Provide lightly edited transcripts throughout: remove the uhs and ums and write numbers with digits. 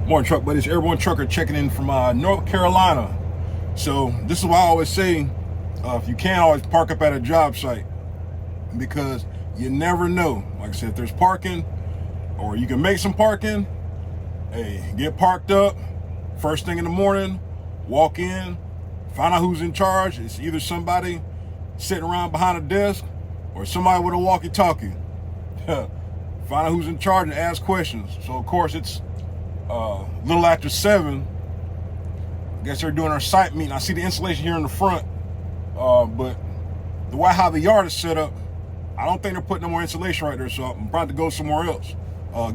Morning, truck buddies. Airborne Trucker checking in from North Carolina. So this is why I always say, if you can, always park up at a job site, because you never know. Like I said, if there's parking, or you can make some parking, hey, get parked up first thing in the morning, walk in, find out who's in charge. It's either somebody sitting around behind a desk or somebody with a walkie-talkie. Find out who's in charge and ask questions. So of course it's a little after 7. I guess they're doing our site meeting. I see the insulation here in the front, but the way how the yard is set up, I don't think they're putting no more insulation right there. So I'm about to go somewhere else,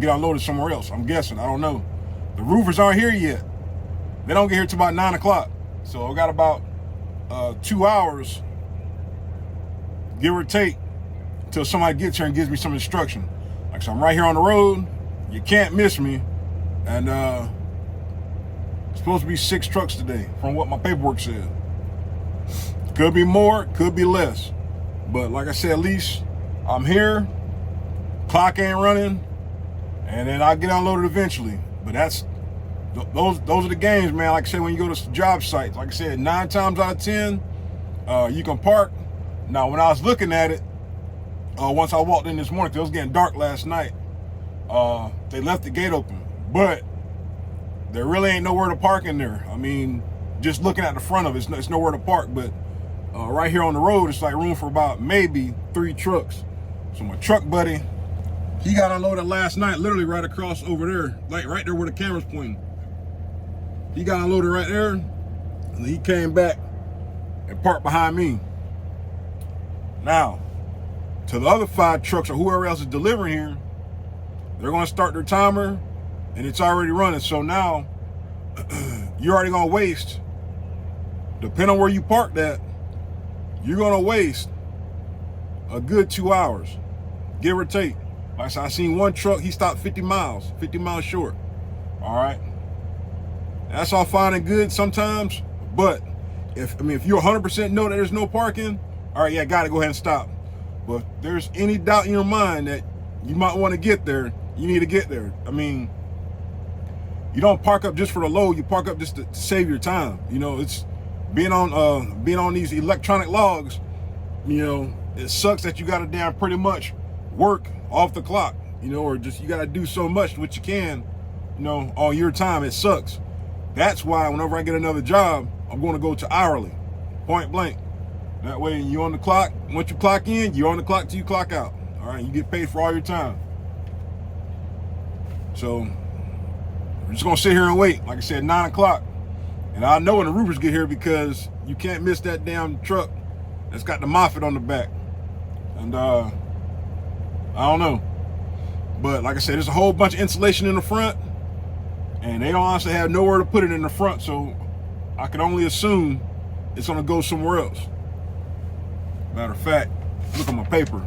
get unloaded somewhere else. I'm guessing. I don't know. The roofers aren't here yet. They don't get here till about 9 o'clock. So I got about 2 hours, give or take, till somebody gets here and gives me some instruction. Like, so I'm right here on the road. You can't miss me. And it's supposed to be 6 trucks today from what my paperwork said. Could be more, could be less. But like I said, at least I'm here. Clock ain't running. And then I'll get unloaded eventually. But those are the games, man. Like I said, when you go to job sites, like I said, 9 times out of 10, you can park. Now, when I was looking at it, once I walked in this morning, because it was getting dark last night, they left the gate open. But there really ain't nowhere to park in there. I mean, just looking at the front of it, it's nowhere to park. But right here on the road, it's like room for about maybe 3 trucks. So my truck buddy, he got unloaded last night, literally right across over there, like right there where the camera's pointing. He got unloaded right there, and he came back and parked behind me. Now, to the other 5 trucks or whoever else is delivering here, they're going to start their timer, and it's already running. So now, you're already going to waste, depending on where you parked at, you're going to waste a good 2 hours, give or take. Like I said, I seen one truck, he stopped 50 miles short. All right. That's all fine and good sometimes, but if you 100% know that there's no parking, all right, yeah, got to go ahead and stop. But if there's any doubt in your mind that you might want to get there, you need to get there. I mean, you don't park up just for the load. You park up just to save your time. You know, it's being on these electronic logs. You know, it sucks that you got to damn pretty much work off the clock. You know, or just you got to do so much what you can. You know, on your time. It sucks. That's why whenever I get another job, I'm going to go to hourly, point blank. That way, you're on the clock. Once you clock in, you're on the clock till you clock out. All right, you get paid for all your time. So we're just gonna sit here and wait. Like I said, 9 o'clock, and I know when the roofers get here, because you can't miss that damn truck that's got the Moffett on the back. And I don't know, but like I said, there's a whole bunch of insulation in the front, and they don't honestly have nowhere to put it in the front. So I can only assume it's gonna go somewhere else. Matter of fact, look at my paper.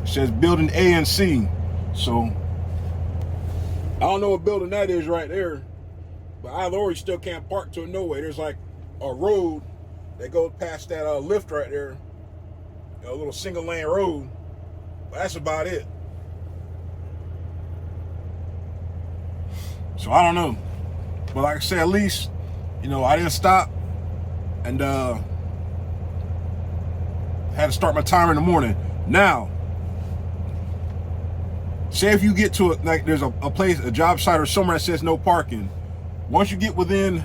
It says building A and C. So I don't know what building that is right there, but either or you still can't park to no way. There's like a road that goes past that lift right there, a little single lane road, but that's about it. So I don't know, but like I said, at least, you know, I didn't stop, and had to start my timer in the morning. Now, say if you get to it, like there's a place, a job site or somewhere that says no parking. Once you get within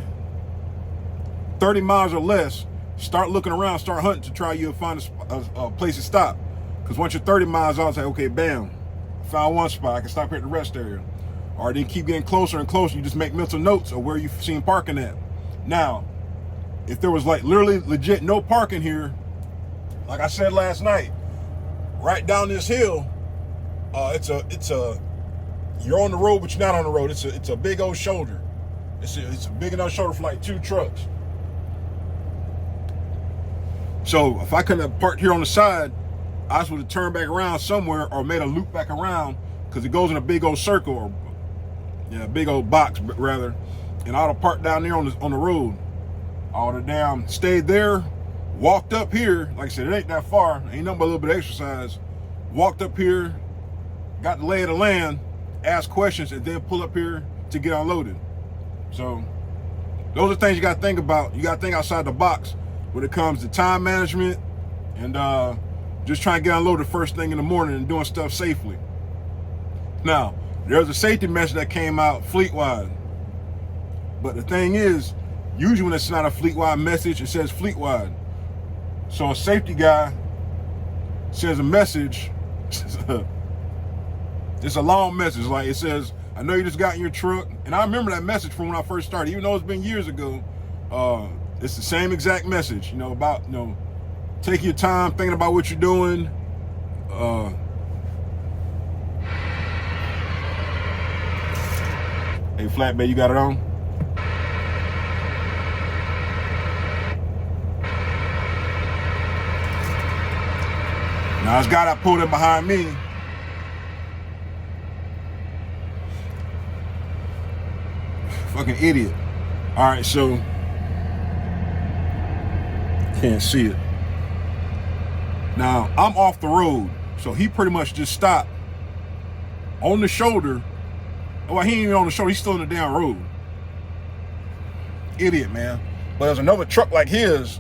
30 miles or less, start looking around, start hunting to try you find a place to stop. Because once you're 30 miles out, it's like, okay, bam, found one spot, I can stop here at the rest area. Or then keep getting closer and closer. You just make mental notes of where you've seen parking at. Now, if there was like literally legit no parking here, like I said last night, right down this hill, you're on the road, but you're not on the road. It's a big old shoulder. It's a big enough shoulder for like 2 trucks. So if I couldn't have parked here on the side, I just would have turned back around somewhere or made a loop back around, because it goes in a big old circle, or yeah, big old box rather. And I would have parked down there on the road. I would have down stayed there, walked up here. Like I said, it ain't that far. Ain't nothing but a little bit of exercise. Walked up here, got the lay of the land, ask questions, and then pull up here to get unloaded. So those are things you got to think about. You got to think outside the box when it comes to time management and just trying to get unloaded first thing in the morning and doing stuff safely. Now, there's a safety message that came out fleet-wide. But the thing is, usually when it's not a fleet-wide message, it says fleet-wide. So a safety guy says a message. It's a long message. Like it says, I know you just got in your truck. And I remember that message from when I first started. Even though it's been years ago, it's the same exact message, about, take your time thinking about what you're doing. Hey, flatbed, you got it on? Now, this guy that pulled in behind me, fucking idiot. All right, so can't see it. Now, I'm off the road, so he pretty much just stopped on the shoulder. Well, he ain't even on the shoulder, he's still in the damn road. Idiot, man. But there's another truck like his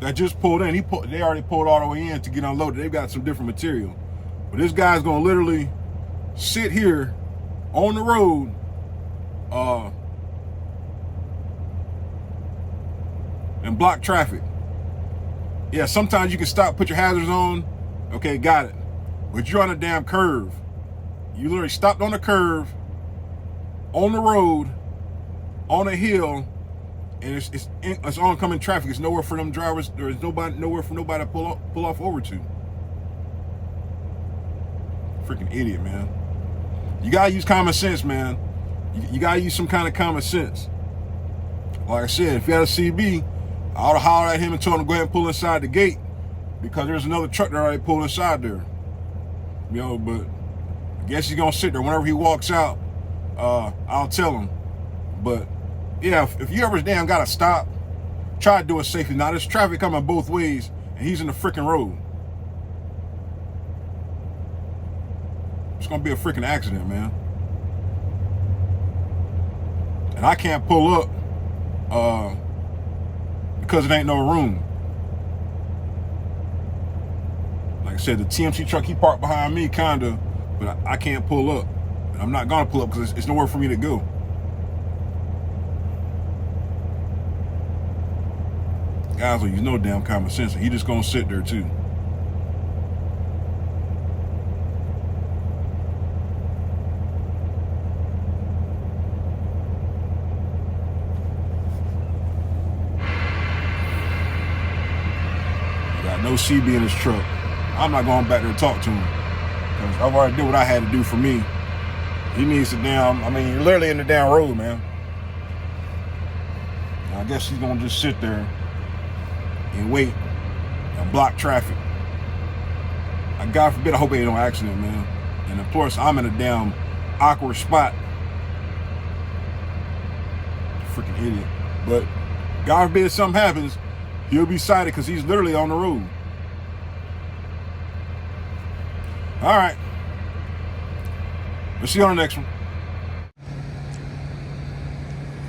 that just pulled in. They already pulled all the way in to get unloaded. They've got some different material. But this guy's gonna literally sit here on the road, and block traffic. Yeah, sometimes you can stop, put your hazards on. Okay, got it. But you're on a damn curve. You literally stopped on the curve, on the road, on a hill, and it's oncoming traffic. It's nowhere for them drivers. There's nowhere for nobody to pull off over to. Freaking idiot, man. You gotta use common sense, man. You gotta use some kind of common sense. Like I said, if you had a CB, I ought to holler at him and tell him to go ahead and pull inside the gate, because there's another truck that already pulled inside there. But I guess he's gonna sit there. Whenever he walks out, I'll tell him. But yeah, if you ever damn gotta stop, try to do it safely. Now there's traffic coming both ways, and he's in the freaking road. It's gonna be a freaking accident, man. And I can't pull up because it ain't no room. Like I said, the TMC truck, he parked behind me, kinda, but I can't pull up. And I'm not gonna pull up because it's nowhere for me to go. Guys will use no damn common sense, and he just gonna sit there too. Got no CB in his truck. I'm not going back there to talk to him, because I've already did what I had to do for me. He needs to damn, you're literally in the damn road, man. I guess he's gonna just sit there and wait and block traffic. God forbid, I hope it ain't no accident, man. And of course, I'm in a damn awkward spot. Freaking idiot. But God forbid something happens, he'll be cited because he's literally on the road. All right. Let's see you on the next one.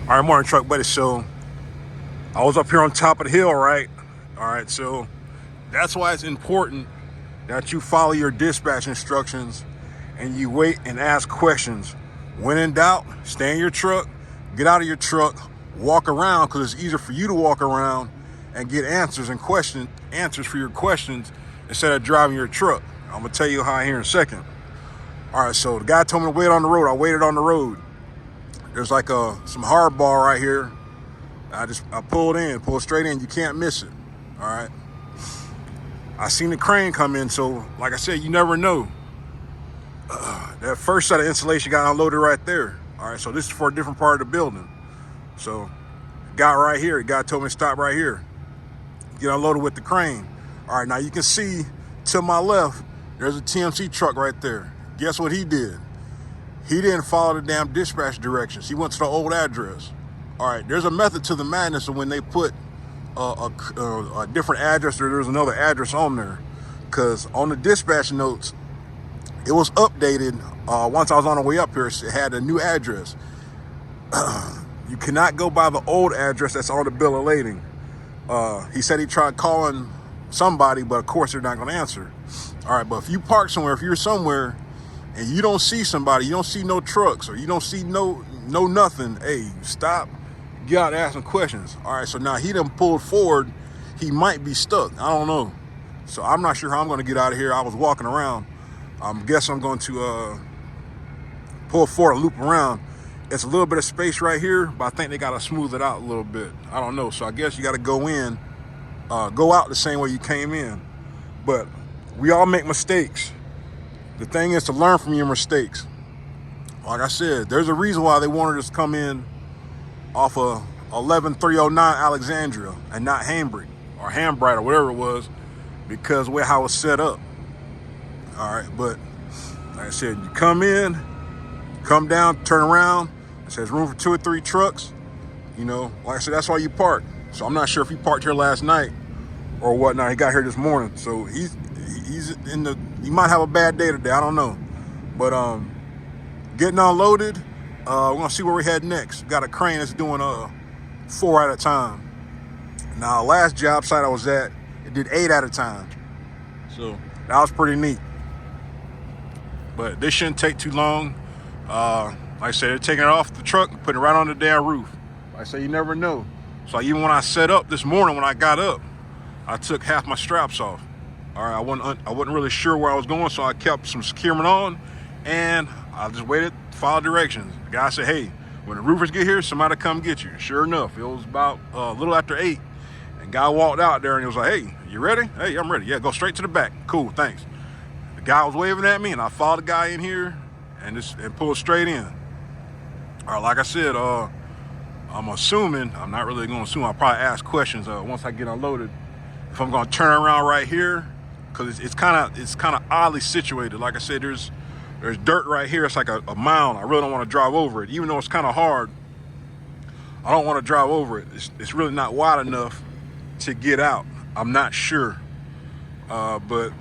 All right, morning, truck buddy. So I was up here on top of the hill, right? All right, so that's why it's important that you follow your dispatch instructions and you wait and ask questions. When in doubt, stay in your truck, get out of your truck, walk around, because it's easier for you to walk around and get answers for your questions instead of driving your truck. I'm gonna tell you how here in a second. All right, so the guy told me to wait on the road. I waited on the road. There's like some hardball right here. I pulled straight in. You can't miss it. All right. I seen the crane come in, so like I said, you never know. That first set of insulation got unloaded right there. All right, so this is for a different part of the building. So, got right here. The guy told me to stop right here. Get unloaded with the crane. All right, now you can see to my left, there's a TMC truck right there. Guess what he did? He didn't follow the damn dispatch directions. He went to the old address. All right, there's a method to the madness of when they put a different address or there's another address on there. Because on the dispatch notes, it was updated once I was on the way up here. It had a new address. You cannot go by the old address that's on the bill of lading. He said he tried calling somebody, but of course they're not going to answer. All right, but if you park somewhere, if you're somewhere and you don't see somebody, you don't see no trucks, or you don't see no nothing, hey, stop, get out and ask some questions. All right, so now he done pulled forward. He might be stuck. I don't know. So I'm not sure how I'm going to get out of here. I was walking around. I guess I'm going to pull forward, loop around. It's a little bit of space right here, but I think they got to smooth it out a little bit. I don't know. So I guess you got to go out the same way you came in. But we all make mistakes. The thing is to learn from your mistakes. Like I said, there's a reason why they wanted us to come in off of 11309 Alexandria and not Hambright or Hambright or whatever it was, because of how it's set up. All right, but like I said, you come in, come down, turn around. It says room for 2 or 3 trucks. You know, like I said, that's why you park. So I'm not sure if he parked here last night or whatnot. He got here this morning, so he might have a bad day today. I don't know, but getting unloaded. We're gonna see where we head next. Got a crane that's doing 4 at a time. Now, last job site I was at, it did 8 at a time. So that was pretty neat. But this shouldn't take too long. Like I said, they're taking it off the truck and putting it right on the damn roof. Like I say, you never know. So even when I set up this morning, when I got up, I took half my straps off. All right, I wasn't really sure where I was going, so I kept some securement on, and I just waited, followed directions. The guy said, hey, when the roofers get here, somebody come get you. Sure enough, it was about a little after 8, and guy walked out there and he was like, hey, you ready? Hey, I'm ready. Yeah, go straight to the back. Cool, thanks. The guy was waving at me, and I followed the guy in here and pulled straight in. All right, like I said, I'm assuming, I'm not really going to assume, I'll probably ask questions once I get unloaded, if I'm going to turn around right here, because it's kind of oddly situated. Like I said, there's dirt right here. It's like a mound. I really don't want to drive over it, even though it's kind of hard. I don't want to drive over it. It's really not wide enough to get out. I'm not sure, but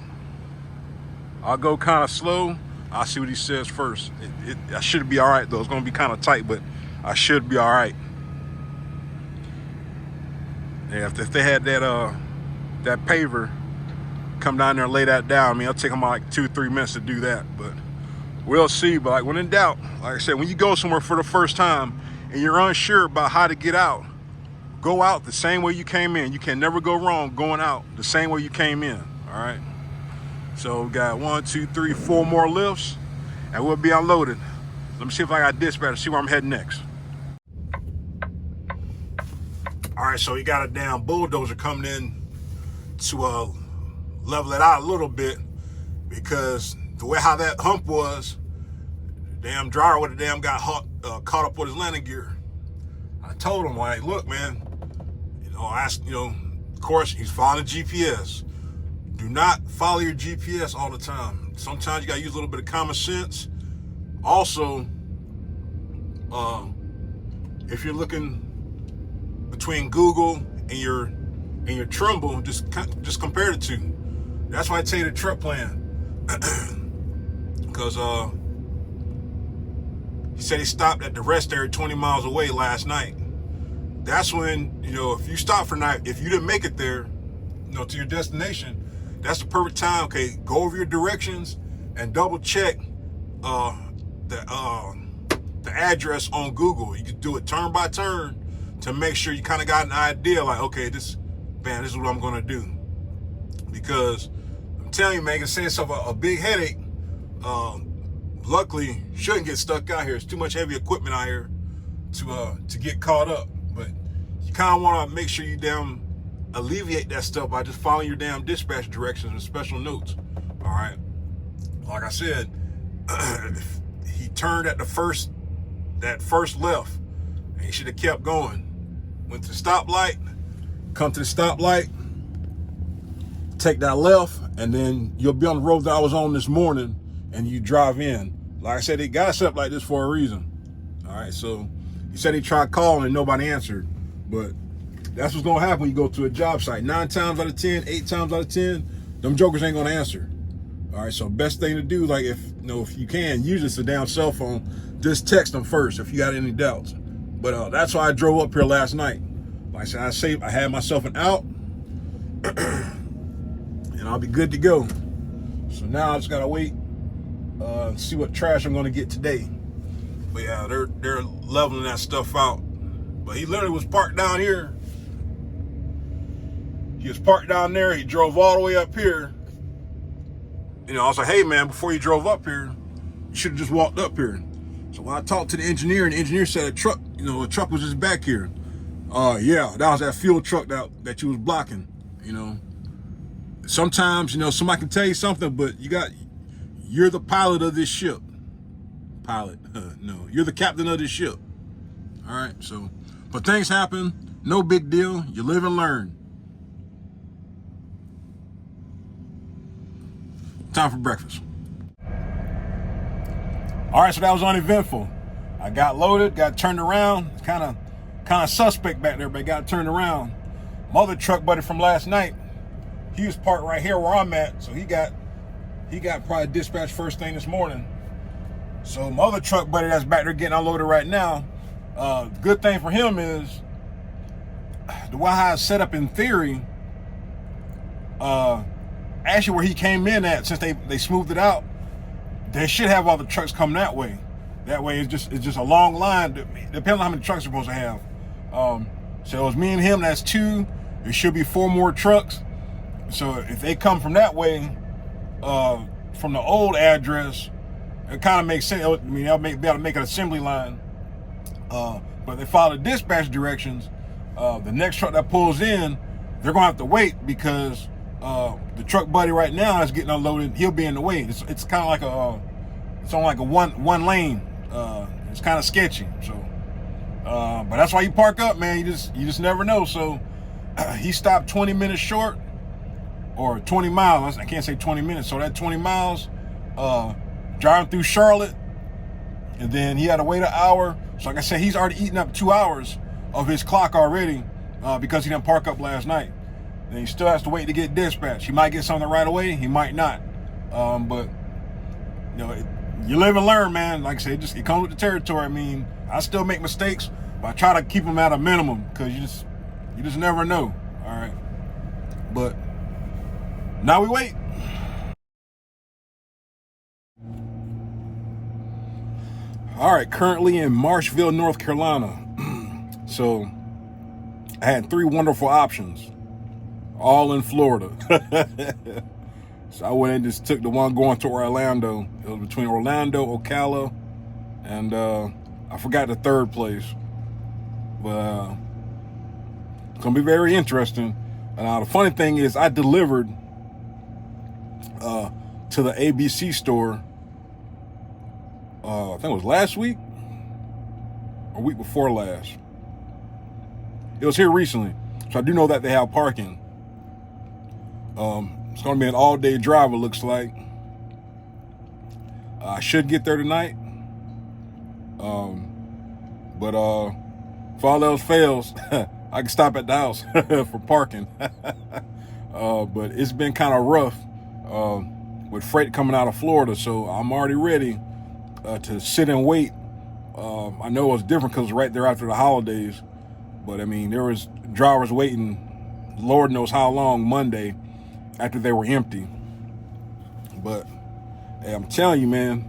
I'll go kind of slow. I'll see what he says first. I should be all right, though. It's going to be kind of tight, but I should be all right. Yeah, if they had that paver come down there and lay that down, I mean, it'll take them like 2-3 minutes to do that, but we'll see. But like, when in doubt, like I said, when you go somewhere for the first time and you're unsure about how to get out, go out the same way you came in. You can never go wrong going out the same way you came in. All right. So we got 1, 2, 3, 4 more lifts, and we'll be unloaded. Let me see if I got dispatch, see where I'm heading next. All right, so you got a damn bulldozer coming in to level it out a little bit, because the way how that hump was, the damn driver would have damn got caught up with his landing gear. I told him, like, look, man, of course, he's following the GPS. Do not follow your GPS all the time. Sometimes you gotta use a little bit of common sense. Also, if you're looking between Google and your Trimble, just compare the two. That's why I tell you the trip plan. Because he said he stopped at the rest area 20 miles away last night. That's when, if you stop for night, if you didn't make it there, to your destination, that's the perfect time. Okay, go over your directions and double check the address on Google. You can do it turn by turn to make sure you kind of got an idea, like, okay, this is what I'm gonna do. Because I'm telling you, man, it can save yourself a big headache. Luckily, you shouldn't get stuck out here. It's too much heavy equipment out here to get caught up. But you kind of want to make sure you damn alleviate that stuff by just following your damn dispatch directions and special notes. All right. Like I said, he turned at that first left, and he should have kept going. Went to the stoplight, come to the stoplight, take that left, and then you'll be on the road that I was on this morning, and you drive in. Like I said, it got set up like this for a reason. All right, so he said he tried calling and nobody answered, but that's what's gonna happen when you go to a job site. 9 times out of 10, 8 times out of 10, them jokers ain't gonna answer. All right, so best thing to do, like if you can, use this a damn cell phone, just text them first if you got any doubts. But that's why I drove up here last night. Like I said, I had myself an out, and I'll be good to go. So now I just gotta wait, see what trash I'm gonna get today. But yeah, they're leveling that stuff out. But he literally was parked down here. He was parked down there. He drove all the way up here. You know, I was like, hey man, before you drove up here, you should have just walked up here. So when I talked to the engineer, and the engineer said a truck was just back here. Yeah, that was that fuel truck that you was blocking. You know, sometimes, somebody can tell you something, but you're the pilot of this ship. Pilot, no, you're the captain of this ship. All right, so, but things happen, no big deal. You live and learn. Time for breakfast. All right, so that was uneventful. I got loaded, got turned around. Kind of suspect back there, but got turned around. My other truck buddy from last night, he was parked right here where I'm at, so he got probably dispatched first thing this morning. So my other truck buddy that's back there getting unloaded right now, good thing for him is the way how it's set up in theory, actually where he came in at, since they smoothed it out, they should have all the trucks come that way. That way it's just a long line. Depends on how many trucks you're supposed to have. So it was me and him, that's 2. There should be 4 more trucks. So if they come from that way, from the old address, it kind of makes sense. I mean, they'll be able to make an assembly line. But they follow the dispatch directions. The next truck that pulls in, they're gonna have to wait because the truck buddy right now is getting unloaded. He'll be in the way. It's kind of like it's on like a one lane. It's kind of sketchy. So, but that's why you park up, man. You just never know. So he stopped 20 minutes short, or 20 miles. I can't say 20 minutes. So that 20 miles, driving through Charlotte, and then he had to wait an hour. So like I said, he's already eaten up 2 hours of his clock already because he didn't park up last night. And he still has to wait to get dispatched. He might get something right away. He might not. But you live and learn, man. Like I said, it comes with the territory. I mean, I still make mistakes, but I try to keep them at a minimum because you just never know. All right. But now we wait. All right, currently in Marshville, North Carolina. So I had 3 wonderful options, all in Florida. So I went and just took the one going to Orlando. It was between Orlando, Ocala, and I forgot the third place. But it's gonna be very interesting. The funny thing is, I delivered to the ABC store. I think it was last week or week before last. It was here recently, so I do know that they have parking. It's going to be an all-day drive, it looks like. I should get there tonight. But if all else fails, I can stop at the house for parking. But it's been kind of rough with freight coming out of Florida, so I'm already ready to sit and wait. I know it's different because it's right there after the holidays, but I mean, there was drivers waiting Lord knows how long Monday after they were empty. But hey, I'm telling you, man,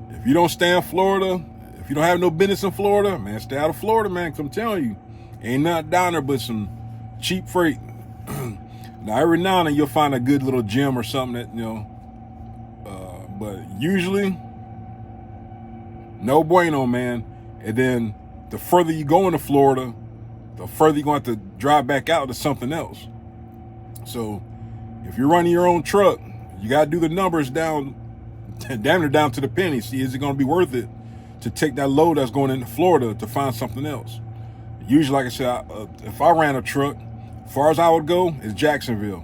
if you don't stay in Florida, if you don't have no business in Florida, man, stay out of Florida, man, because I'm telling you, ain't nothing down there but some cheap freight. Now, every now and then you'll find a good little gem or something that, but usually, no bueno, man. And then the further you go into Florida, the further you're going to have to drive back out to something else. So if you're running your own truck, you got to do the numbers down, damn near down to the penny. See, is it going to be worth it to take that load that's going into Florida to find something else? Usually, like I said, if I ran a truck, as far as I would go is Jacksonville.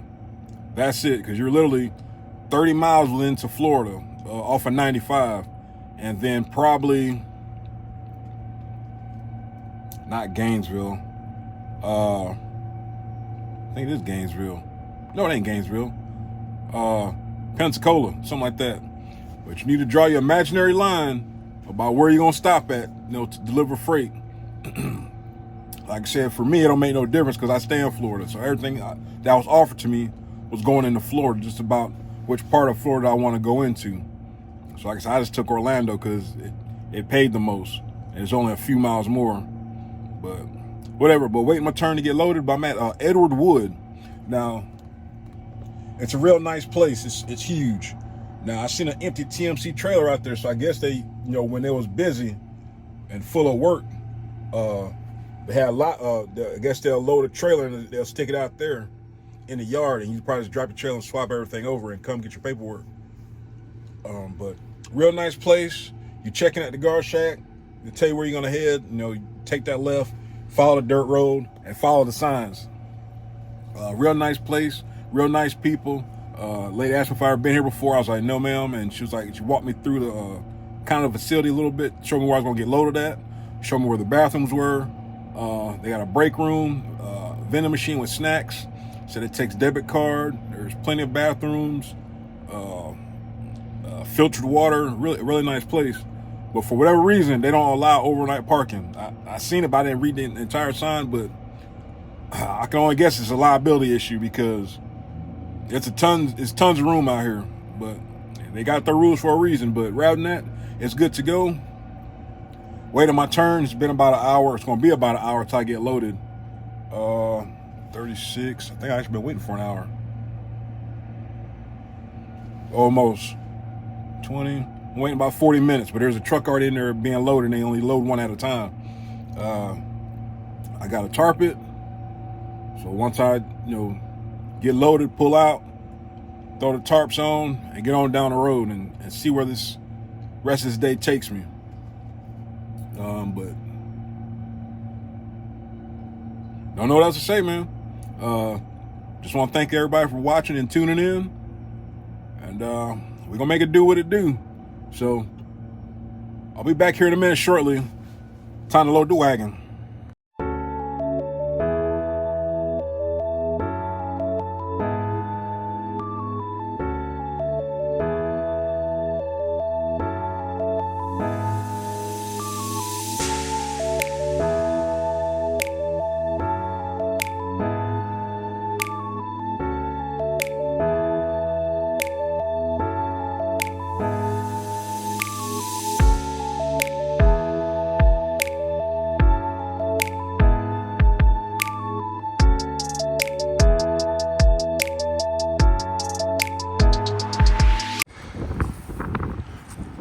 That's it, because you're literally 30 miles into Florida off of 95. And then probably, not Gainesville. I think it is Gainesville. No, it ain't Gainesville. Pensacola, something like that. But you need to draw your imaginary line about where you're gonna stop at, to deliver freight. Like I said, for me, it don't make no difference because I stay in Florida. So everything that was offered to me was going into Florida, just about which part of Florida I want to go into. So like I said, I just took Orlando because it paid the most. And it's only a few miles more. But whatever. But waiting my turn to get loaded. But I'm at Edward Wood. Now, it's a real nice place. It's huge. Now, I seen an empty TMC trailer out there. So I guess they, when they was busy and full of work, they had a lot. I guess they'll load a trailer and they'll stick it out there in the yard, and you probably just drop your trailer and swap everything over and come get your paperwork. But real nice place. You checking at the guard shack. They tell you where you're gonna head. You take that left, follow the dirt road, and follow the signs. Real nice place. Real nice people. Lady asked me if I ever been here before. I was like, no, ma'am. And she was like, she walked me through the kind of facility a little bit, showed me where I was gonna get loaded at, showed me where the bathrooms were. They got a break room, vending machine with snacks. Said it takes debit card. There's plenty of bathrooms, filtered water. Really nice place. But for whatever reason, they don't allow overnight parking. I seen it, but I didn't read the entire sign. But I can only guess it's a liability issue because it's tons of room out here. But they got their rules for a reason. But rather than that, it's good to go. Waiting my turn. It's been about an hour. It's going to be about an hour until I get loaded. 36. I think I actually been waiting for an hour. Almost. 20. I'm waiting about 40 minutes, but there's a truck already in there being loaded, and they only load one at a time. I got to tarp it. So once I, get loaded, pull out, throw the tarps on, and get on down the road and see where this rest of this day takes me. But don't know what else to say, man. Just want to thank everybody for watching and tuning in. And we're gonna make it do what it do. So I'll be back here in a minute shortly. Time to load the wagon.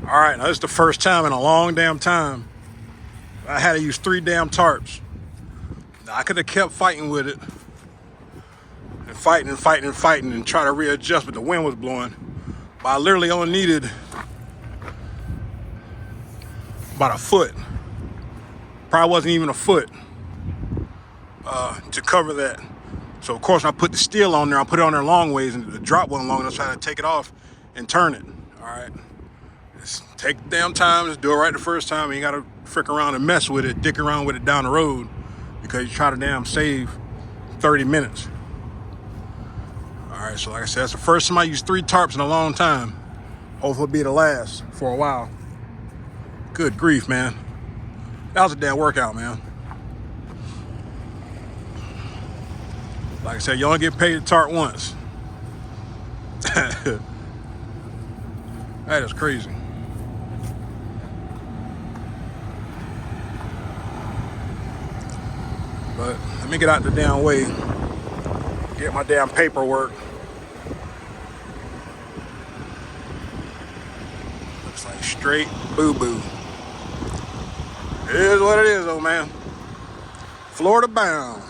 All right, now this is the first time in a long damn time I had to use 3 damn tarps. Now, I could have kept fighting with it and fighting and try to readjust, but the wind was blowing. But I literally only needed about a foot. Probably wasn't even a foot to cover that. So of course, when I put the steel on there, I put it on there long ways, and the drop wasn't long enough, so I had to take it off and turn it. All right. Just take the damn time, just do it right the first time. You ain't gotta frick around and mess with it, dick around with it down the road, because you try to damn save 30 minutes. All right, so like I said, that's the first time I used 3 tarps in a long time. Hopefully it'll be the last for a while. Good grief, man. That was a damn workout, man. Like I said, you only get paid to tarp once. That is crazy. But let me get out the damn way, get my damn paperwork. Looks like straight boo-boo. It is what it is, though, man. Florida bound.